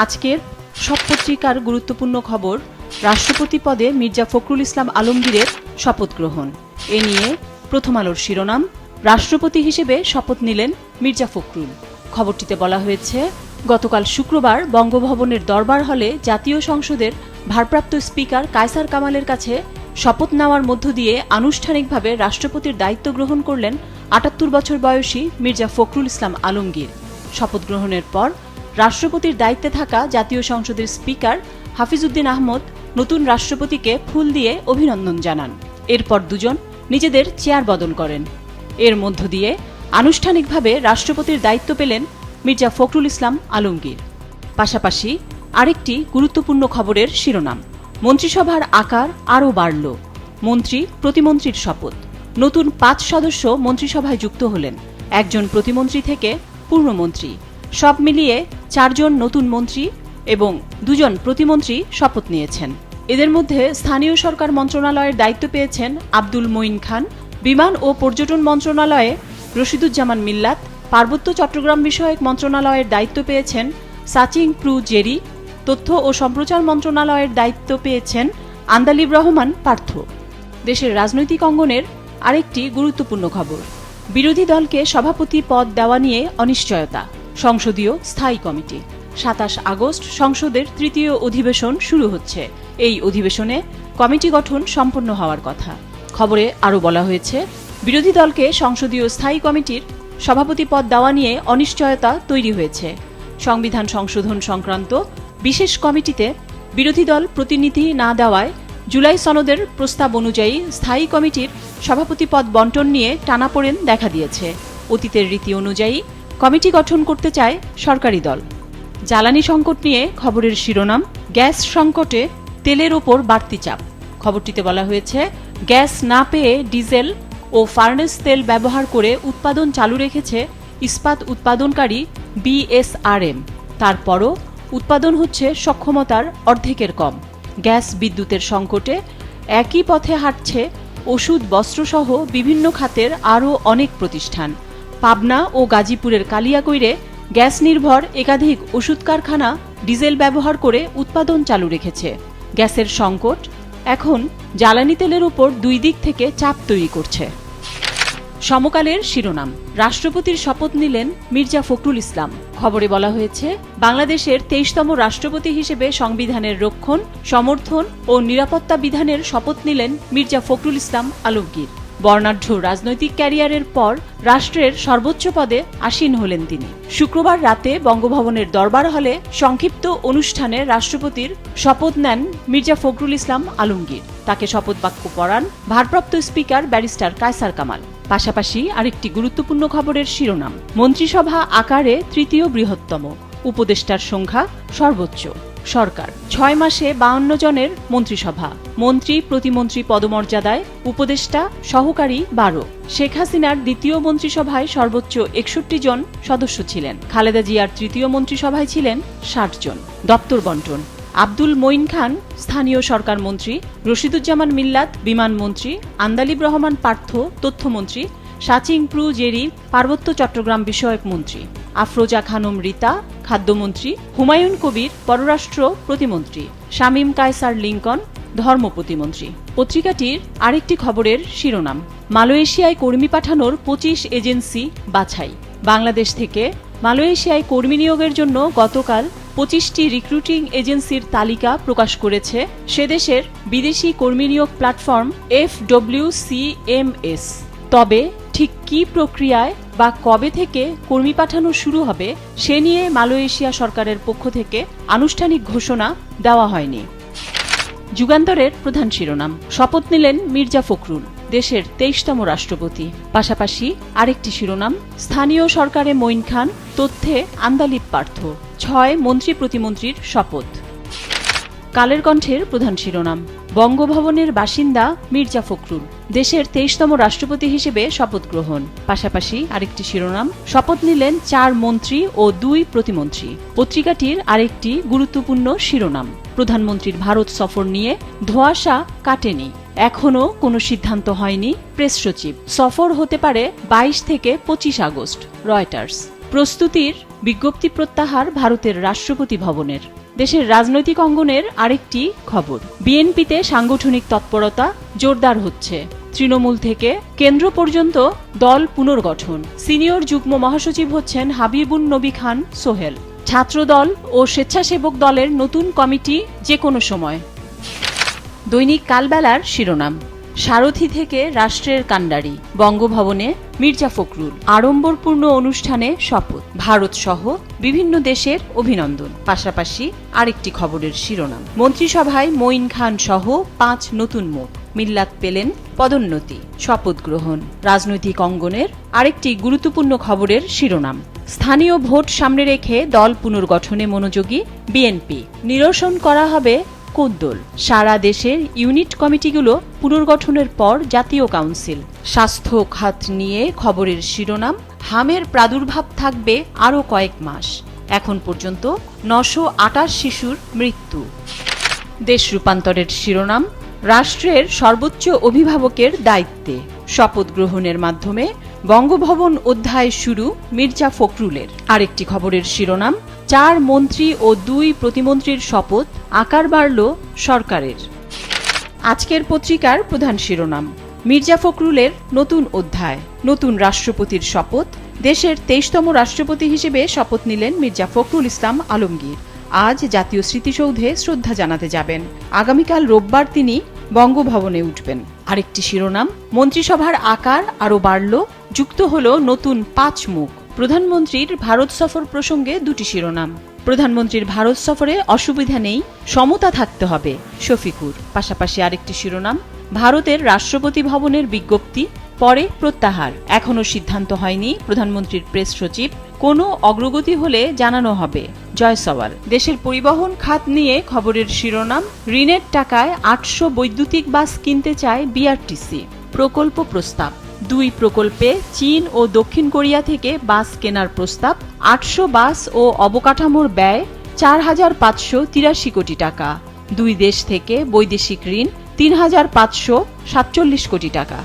আজকের সব পত্রিকার গুরুত্বপূর্ণ খবর, রাষ্ট্রপতি পদে মির্জা ফখরুল ইসলাম আলমগীরের শপথ গ্রহণ। এ নিয়ে প্রথম আলোর শিরোনাম, রাষ্ট্রপতি হিসেবে শপথ নিলেন মির্জা ফখরুল। খবরটিতে বলা হয়েছে, গতকাল শুক্রবার বঙ্গভবনের দরবার হলে জাতীয় সংসদের ভারপ্রাপ্ত স্পিকার কায়সার কামালের কাছে শপথ নেওয়ার মধ্য দিয়ে আনুষ্ঠানিকভাবে রাষ্ট্রপতির দায়িত্ব গ্রহণ করলেন ৭৮ বছর বয়সী মির্জা ফখরুল ইসলাম আলমগীর। শপথ গ্রহণের পর রাষ্ট্রপতির দায়িত্বে থাকা জাতীয় সংসদের স্পিকার হাফিজউদ্দিন আহমদ নতুন রাষ্ট্রপতিকে ফুল দিয়ে অভিনন্দন জানান। এরপর দুজন নিজেদের চেয়ার বদল করেন। এর মধ্য দিয়ে আনুষ্ঠানিকভাবে রাষ্ট্রপতির দায়িত্ব পেলেন মির্জা ফখরুল ইসলাম আলমগীর। পাশাপাশি আরেকটি গুরুত্বপূর্ণ খবরের শিরোনাম, মন্ত্রিসভার আকার আরও বাড়ল, মন্ত্রী প্রতিমন্ত্রীর শপথ। নতুন ৫ সদস্য মন্ত্রিসভায় যুক্ত হলেন, একজন প্রতিমন্ত্রী থেকে পূর্ণমন্ত্রী। সব মিলিয়ে ৪ জন নতুন মন্ত্রী এবং ২ জন প্রতিমন্ত্রী শপথ নিয়েছেন। এদের মধ্যে স্থানীয় সরকার মন্ত্রণালয়ের দায়িত্ব পেয়েছেন আব্দুল মঈন খান, বিমান ও পর্যটন মন্ত্রণালয়ে রশিদুজ্জামান মিল্লাত, পার্বত্য চট্টগ্রাম বিষয়ক মন্ত্রণালয়ের দায়িত্ব পেয়েছেন সাচিং প্রু জেরি, তথ্য ও সম্প্রচার মন্ত্রণালয়ের দায়িত্ব পেয়েছেন আন্দালিব রহমান পার্থ। দেশের রাজনৈতিক অঙ্গনের আরেকটি গুরুত্বপূর্ণ খবর, বিরোধী দলকে সভাপতি পদ দেওয়া নিয়ে অনিশ্চয়তা। সংসদীয় স্থায়ী কমিটি ২৭ আগস্ট সংসদের তৃতীয় অধিবেশন শুরু হচ্ছে। এই অধিবেশনে কমিটি গঠন সম্পন্ন হওয়ার কথা। খবরে আরও বলা হয়েছে, বিরোধী দলকে সংসদীয় স্থায়ী কমিটির সভাপতি পদ দেওয়া নিয়ে অনিশ্চয়তা তৈরি হয়েছে। সংবিধান সংশোধন সংক্রান্ত বিশেষ কমিটিতে বিরোধী দল প্রতিনিধি না দেওয়ায় জুলাই সনদের প্রস্তাব অনুযায়ী স্থায়ী কমিটির সভাপতি পদ বন্টন নিয়ে টানাপোড়েন দেখা দিয়েছে। অতীতের রীতি অনুযায়ী কমিটি গঠন করতে চায় সরকারি দল। জ্বালানি সংকট নিয়ে খবরের শিরোনাম, গ্যাস সংকটে তেলের ওপর বাড়তি চাপ। খবরটিতে বলা হয়েছে, গ্যাস না পেয়ে ডিজেল ও ফার্নেস তেল ব্যবহার করে উৎপাদন চালু রেখেছে ইস্পাত উৎপাদনকারী বিএসআরএম। তারপরও উৎপাদন হচ্ছে সক্ষমতার অর্ধেকের কম। গ্যাস বিদ্যুতের সংকটে একই পথে হাঁটছে ওষুধ, বস্ত্রসহ বিভিন্ন খাতের আরও অনেক প্রতিষ্ঠান। পাবনা ও গাজীপুরের কালিয়াকৈরে গ্যাস নির্ভর একাধিক ওষুধ কারখানা ডিজেল ব্যবহার করে উৎপাদন চালু রেখেছে। গ্যাসের সংকট এখন জ্বালানি তেলের উপর দুই দিক থেকে চাপ তৈরি করছে। সমকালের শিরোনাম, রাষ্ট্রপতির শপথ নিলেন মির্জা ফখরুল ইসলাম। খবরে বলা হয়েছে, বাংলাদেশের ২৩তম রাষ্ট্রপতি হিসেবে সংবিধানের রক্ষণ, সমর্থন ও নিরাপত্তা বিধানের শপথ নিলেন মির্জা ফখরুল ইসলাম আলমগীর। বর্ণাঢ্য রাজনৈতিক ক্যারিয়ারের পর রাষ্ট্রের সর্বোচ্চ পদে আসীন হলেন তিনি। শুক্রবার রাতে বঙ্গভবনের দরবার হলে সংক্ষিপ্ত অনুষ্ঠানে রাষ্ট্রপতির শপথ নেন মির্জা ফখরুল ইসলাম আলমগীর। তাকে শপথ বাক্য পড়ান ভারপ্রাপ্ত স্পিকার ব্যারিস্টার কায়সার কামাল। পাশাপাশি আরেকটি গুরুত্বপূর্ণ খবরের শিরোনাম, মন্ত্রিসভা আকারে তৃতীয় বৃহত্তম, উপদেষ্টার সংখ্যা সর্বোচ্চ। সরকার ৬ মাসে ৫২ জনের মন্ত্রিসভা, মন্ত্রী প্রতিমন্ত্রী পদমর্যাদায়, উপদেষ্টা সহকারী ১২। শেখ হাসিনার দ্বিতীয় মন্ত্রিসভায় সর্বোচ্চ ৬১ জন সদস্য ছিলেন। খালেদা জিয়ার তৃতীয় মন্ত্রিসভায় ছিলেন ৬০ জন। দপ্তর বন্টন, আব্দুল মঈন খান স্থানীয় সরকার মন্ত্রী, রশিদুজ্জামান মিল্লাত বিমান মন্ত্রী, আন্দালিব রহমান পার্থ তথ্যমন্ত্রী, সাচিং প্রু জেরি পার্বত্য চট্টগ্রাম বিষয়ক মন্ত্রী, আফরোজা খানম রিতা খাদ্যমন্ত্রী, হুমায়ুন কবির পররাষ্ট্র প্রতিমন্ত্রী, শামীম কায়সার লিঙ্কন ধর্ম প্রতিমন্ত্রী। পত্রিকাটির আরেকটি খবরের শিরোনাম, মালয়েশিয়ায় কর্মী পাঠানোর ২৫ এজেন্সি বাছাই। বাংলাদেশ থেকে মালয়েশিয়ায় কর্মী নিয়োগের জন্য গতকাল ২৫টি রিক্রুটিং এজেন্সির তালিকা প্রকাশ করেছে সেদেশের বিদেশি কর্মী নিয়োগ প্ল্যাটফর্ম FWCMS। তবে ঠিক কী প্রক্রিয়ায় বা কবে থেকে কর্মী পাঠানো শুরু হবে সে নিয়ে মালয়েশিয়া সরকারের পক্ষ থেকে আনুষ্ঠানিক ঘোষণা দেওয়া হয়নি। যুগান্তরের প্রধান শিরোনাম, শপথ নিলেন মির্জা ফখরুল, দেশের ২৩তম রাষ্ট্রপতি। পাশাপাশি আরেকটি শিরোনাম, স্থানীয় সরকারে মঈন খান, তথ্যে আন্দালিব পার্থ। ৬ মন্ত্রী প্রতিমন্ত্রীর শপথ। কালের কণ্ঠের প্রধান শিরোনাম, বঙ্গভবনের বাসিন্দা মির্জা ফখরুল, দেশের ২৩তম রাষ্ট্রপতি হিসেবে শপথ গ্রহণ। পাশাপাশি আরেকটি শিরোনাম, শপথ নিলেন ৪ মন্ত্রী ও ২ প্রতিমন্ত্রী। পত্রিকাটির আরেকটি গুরুত্বপূর্ণ শিরোনাম, প্রধানমন্ত্রীর ভারত সফর নিয়ে ধোঁয়াশা কাটেনি, এখনও কোনো সিদ্ধান্ত হয়নি প্রেস সচিব, সফর হতে পারে ২২ থেকে ২৫ আগস্ট। রয়টার্স। প্রস্তুতির বিজ্ঞপ্তি প্রত্যাহার ভারতের রাষ্ট্রপতি ভবনের। দেশের রাজনৈতিক অঙ্গনের আরেকটি খবর, বিএনপিতে সাংগঠনিক তৎপরতা জোরদার হচ্ছে। তৃণমূল থেকে কেন্দ্র পর্যন্ত দল পুনর্গঠন। সিনিয়র যুগ্ম মহাসচিব হচ্ছেন হাবিবুন নবী খান সোহেল। ছাত্রদল ও স্বেচ্ছাসেবক দলের নতুন কমিটি যে কোনো সময়। দৈনিক কালবেলার শিরোনাম, সারথি থেকে রাষ্ট্রের কাণ্ডারি, বঙ্গভবনে মির্জা ফখরুল, আড়ম্বরপূর্ণ অনুষ্ঠানে শপথ, ভারত সহ বিভিন্ন দেশের অভিনন্দন। পাশাপাশি আরেকটি খবরের শিরোনাম, মন্ত্রিসভায় মঈন খান সহ 5 নতুন মুখ, মিল্লাত পেলেন পদোন্নতি, শপথ গ্রহণ। রাজনৈতিক অঙ্গনের আরেকটি গুরুত্বপূর্ণ খবরের শিরোনাম, স্থানীয় ভোট সামনে রেখে দল পুনর্গঠনে মনোযোগী বিএনপি, নিরসন করা হবে কোদ্দল। সারা দেশের ইউনিট কমিটিগুলো পুনর্গঠনের পর জাতীয় কাউন্সিল। স্বাস্থ্য খাত নিয়ে খবরের শিরোনাম, হামের প্রাদুর্ভাব থাকবে আরও কয়েক মাস, এখন পর্যন্ত 928 শিশুর মৃত্যু। দেশ রূপান্তরের শিরোনাম, রাষ্ট্রের সর্বোচ্চ অভিভাবকের দায়িত্বে, শপথ গ্রহণের মাধ্যমে বঙ্গভবন অধ্যায় শুরু মির্জা ফখরুলের। আরেকটি খবরের শিরোনাম, 4 মন্ত্রী ও 2 প্রতিমন্ত্রীর শপথ, আকার বাড়ল সরকারের। আজকের পত্রিকার প্রধান শিরোনাম, মির্জা ফখরুলের নতুন অধ্যায়, নতুন রাষ্ট্রপতির শপথ। দেশের 23তম রাষ্ট্রপতি হিসেবে শপথ নিলেন মির্জা ফখরুল ইসলাম আলমগীর। আজ জাতীয় স্মৃতিসৌধে শ্রদ্ধা জানাতে যাবেন। আগামীকাল রোববার তিনি বঙ্গভবনে উঠবেন। আরেকটি শিরোনাম, মন্ত্রিসভার আকার আরও বাড়ল, যুক্ত হল নতুন 5 মুখ। প্রধানমন্ত্রীর ভারত সফর প্রসঙ্গে 2টি শিরোনাম, প্রধানমন্ত্রীর ভারত সফরে অসুবিধা নেই, সমতা থাকতে হবে শফিকুর। পাশাপাশি আরেকটি শিরোনাম, ভারতের রাষ্ট্রপতি ভবনের বিজ্ঞপ্তি পরে প্রত্যাহার, এখনও সিদ্ধান্ত হয়নি প্রধানমন্ত্রীর প্রেস সচিব, কোনো অগ্রগতি হলে জানানো হবে জয়সওয়াল। দেশের পরিবহন খাত নিয়ে খবরের শিরোনাম, ঋণের টাকায় 800 বৈদ্যুতিক বাস কিনতে চায় বিআরটিসি, প্রকল্প প্রস্তাব। 2 প্রকল্পে চীন ও দক্ষিণ কোরিয়া থেকে বাস কেনার প্রস্তাব। 800 বাস ও অবকাঠামোর ব্যয় 4583 কোটি টাকা। 2 দেশ থেকে বৈদেশিক ঋণ 3547 কোটি টাকা।